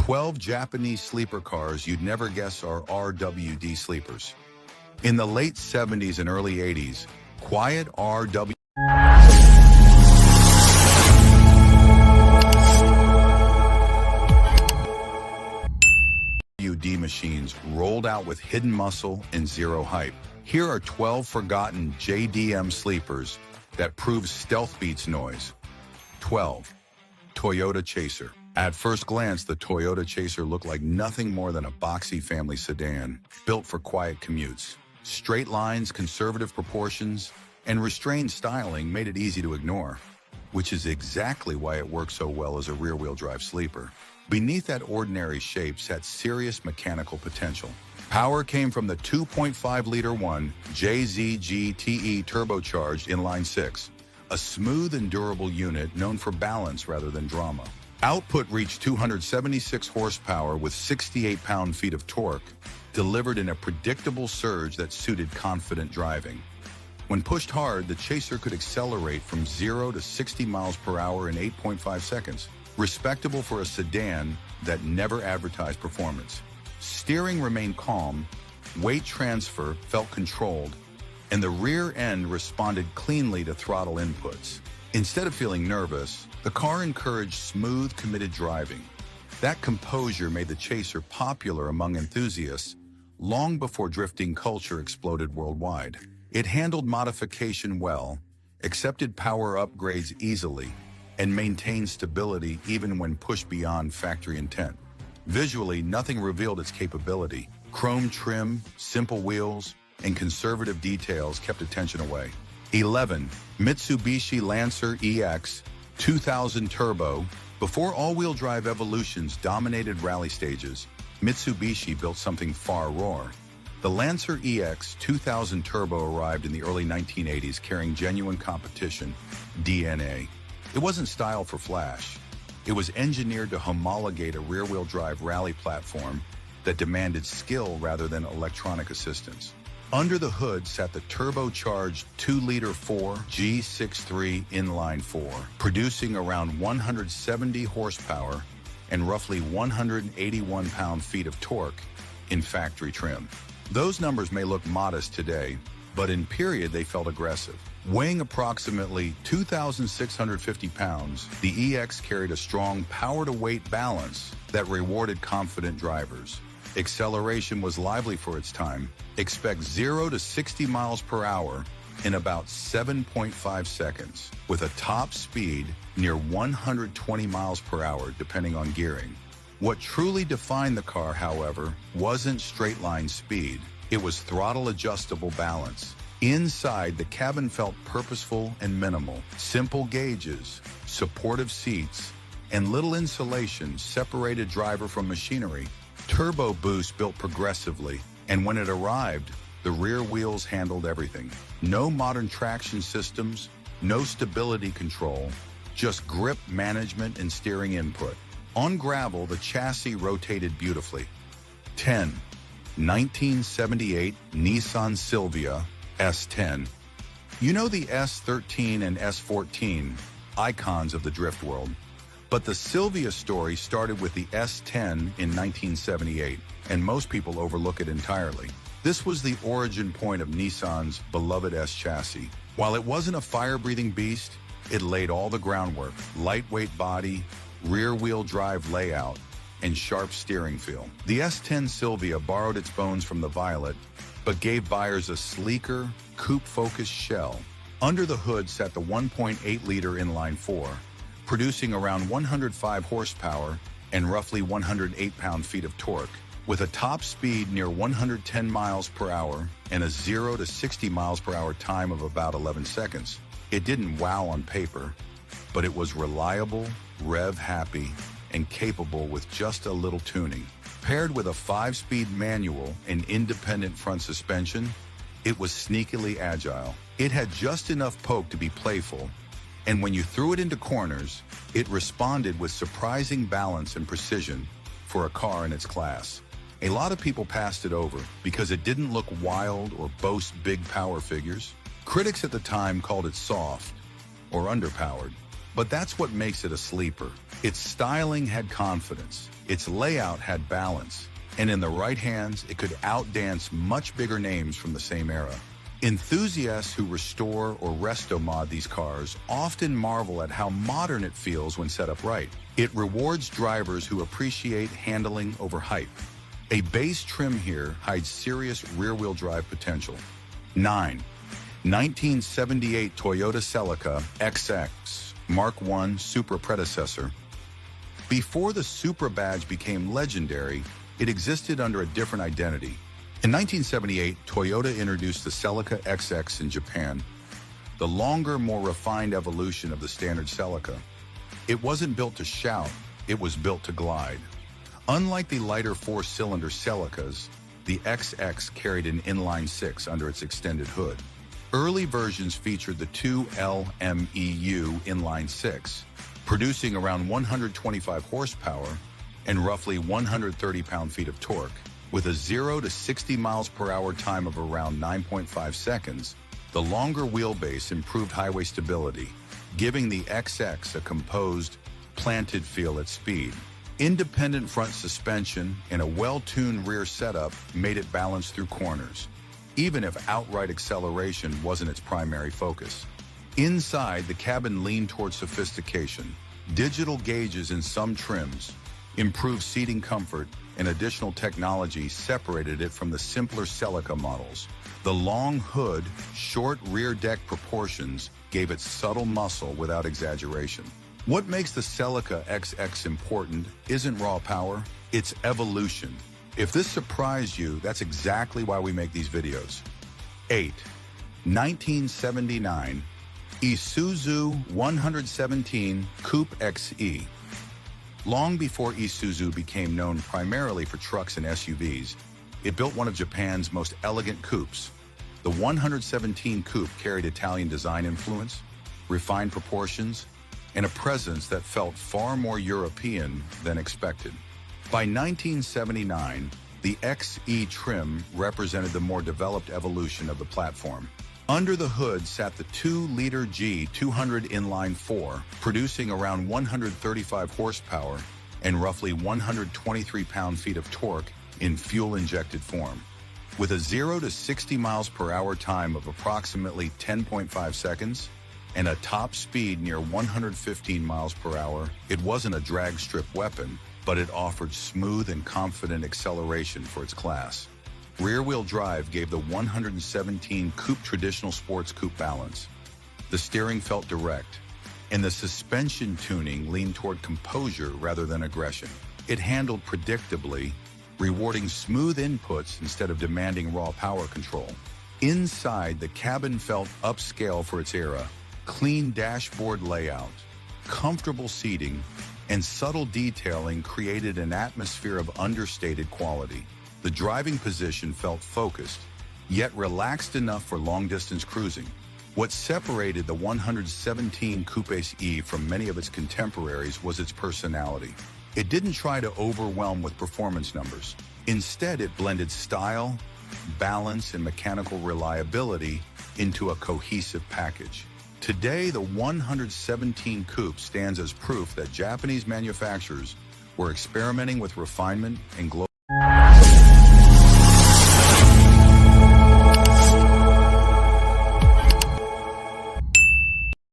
12 Japanese sleeper cars you'd never guess are RWD sleepers. In the late 70s and early 80s, quiet RWD machines rolled out with hidden muscle and zero hype. Here are 12 forgotten JDM sleepers that prove stealth beats noise. 12. Toyota Chaser. At first glance, the Toyota Chaser looked like nothing more than a boxy family sedan, built for quiet commutes. Straight lines, conservative proportions, and restrained styling made it easy to ignore, which is exactly why it works so well as a rear-wheel drive sleeper. Beneath that ordinary shape sat serious mechanical potential. Power came from the 2.5-liter 1JZGTE turbocharged inline-six, a smooth and durable unit known for balance rather than drama. Output reached 276 horsepower with 68 pound-feet of torque, delivered in a predictable surge that suited confident driving. When pushed hard, the Chaser could accelerate from 0 to 60 miles per hour in 8.5 seconds, respectable for a sedan that never advertised performance. Steering remained calm, weight transfer felt controlled, and the rear end responded cleanly to throttle inputs. Instead of feeling nervous, the car encouraged smooth, committed driving. That composure made the Chaser popular among enthusiasts long before drifting culture exploded worldwide. It handled modification well, accepted power upgrades easily, and maintained stability even when pushed beyond factory intent. Visually, nothing revealed its capability. Chrome trim, simple wheels, and conservative details kept attention away. 11. Mitsubishi Lancer EX 2000 Turbo. Before all-wheel drive evolutions dominated rally stages, Mitsubishi built something far rawer. The Lancer EX 2000 Turbo arrived in the early 1980s carrying genuine competition DNA. It wasn't styled for flash. It was engineered to homologate a rear-wheel drive rally platform that demanded skill rather than electronic assistance. Under the hood sat the turbocharged 2-liter 4 G63 inline-4, producing around 170 horsepower and roughly 181 pound-feet of torque in factory trim. Those numbers may look modest today, but in period they felt aggressive. Weighing approximately 2,650 pounds, the EX carried a strong power-to-weight balance that rewarded confident drivers. Acceleration was lively for its time. Expect 0 to 60 miles per hour in about 7.5 seconds, with a top speed near 120 miles per hour depending on gearing. What truly defined the car, however, wasn't straight-line speed. It was throttle-adjustable balance. Inside, the cabin felt purposeful and minimal. Simple gauges, supportive seats, and little insulation separated driver from machinery. Turbo boost built progressively, and when it arrived, the rear wheels handled everything. No modern traction systems, no stability control, just grip management and steering input. On gravel, the chassis rotated beautifully. 10. 1978 Nissan Silvia S10. You know the S13 and S14, icons of the drift world. But the Silvia story started with the S10 in 1978, and most people overlook it entirely. This was the origin point of Nissan's beloved S chassis. While it wasn't a fire-breathing beast, it laid all the groundwork: lightweight body, rear-wheel drive layout, and sharp steering feel. The S10 Silvia borrowed its bones from the Violet, but gave buyers a sleeker, coupe-focused shell. Under the hood sat the 1.8-liter inline-4, producing around 105 horsepower and roughly 108 pound-feet of torque, with a top speed near 110 miles per hour and a 0 to 60 miles per hour time of about 11 seconds. It didn't wow on paper, but it was reliable, rev-happy, and capable with just a little tuning. Paired with a 5-speed manual and independent front suspension, it was sneakily agile. It had just enough poke to be playful, and when you threw it into corners, it responded with surprising balance and precision for a car in its class. A lot of people passed it over because it didn't look wild or boast big power figures. Critics at the time called it soft or underpowered. But that's what makes it a sleeper. Its styling had confidence, its layout had balance, and in the right hands, it could outdance much bigger names from the same era. Enthusiasts who restore or resto-mod these cars often marvel at how modern it feels when set up right. It rewards drivers who appreciate handling over hype. A base trim here hides serious rear-wheel drive potential. 9. 1978 Toyota Celica XX, Mark I Supra predecessor. Before the Supra badge became legendary, it existed under a different identity. In 1978, Toyota introduced the Celica XX in Japan, the longer, more refined evolution of the standard Celica. It wasn't built to shout, it was built to glide. Unlike the lighter four-cylinder Celicas, the XX carried an inline-six under its extended hood. Early versions featured the 2LMEU inline-six, producing around 125 horsepower and roughly 130 pound-feet of torque. With a 0 to 60 miles per hour time of around 9.5 seconds, the longer wheelbase improved highway stability, giving the XX a composed, planted feel at speed. Independent front suspension and a well-tuned rear setup made it balance through corners, even if outright acceleration wasn't its primary focus. Inside, the cabin leaned toward sophistication. Digital gauges in some trims, improved seating comfort, and additional technology separated it from the simpler Celica models. The long hood, short rear deck proportions gave it subtle muscle without exaggeration. What makes the Celica XX important isn't raw power, it's evolution. If this surprised you, that's exactly why we make these videos. 8. 1979 Isuzu 117 Coupe XE. Long before Isuzu became known primarily for trucks and SUVs, it built one of Japan's most elegant coupes. The 117 Coupe carried Italian design influence, refined proportions, and a presence that felt far more European than expected. By 1979, the XE trim represented the more developed evolution of the platform. Under the hood sat the 2-liter G200 inline-4, producing around 135 horsepower and roughly 123 pound-feet of torque in fuel-injected form. With a 0 to 60 miles per hour time of approximately 10.5 seconds and a top speed near 115 miles per hour, it wasn't a drag strip weapon, but it offered smooth and confident acceleration for its class. Rear-wheel drive gave the 117 Coupe traditional sports coupe balance. The steering felt direct, and the suspension tuning leaned toward composure rather than aggression. It handled predictably, rewarding smooth inputs instead of demanding raw power control. Inside, the cabin felt upscale for its era. Clean dashboard layout, comfortable seating, and subtle detailing created an atmosphere of understated quality. The driving position felt focused, yet relaxed enough for long-distance cruising. What separated the 117 Coupe SE from many of its contemporaries was its personality. It didn't try to overwhelm with performance numbers. Instead, it blended style, balance, and mechanical reliability into a cohesive package. Today, the 117 Coupe stands as proof that Japanese manufacturers were experimenting with refinement and global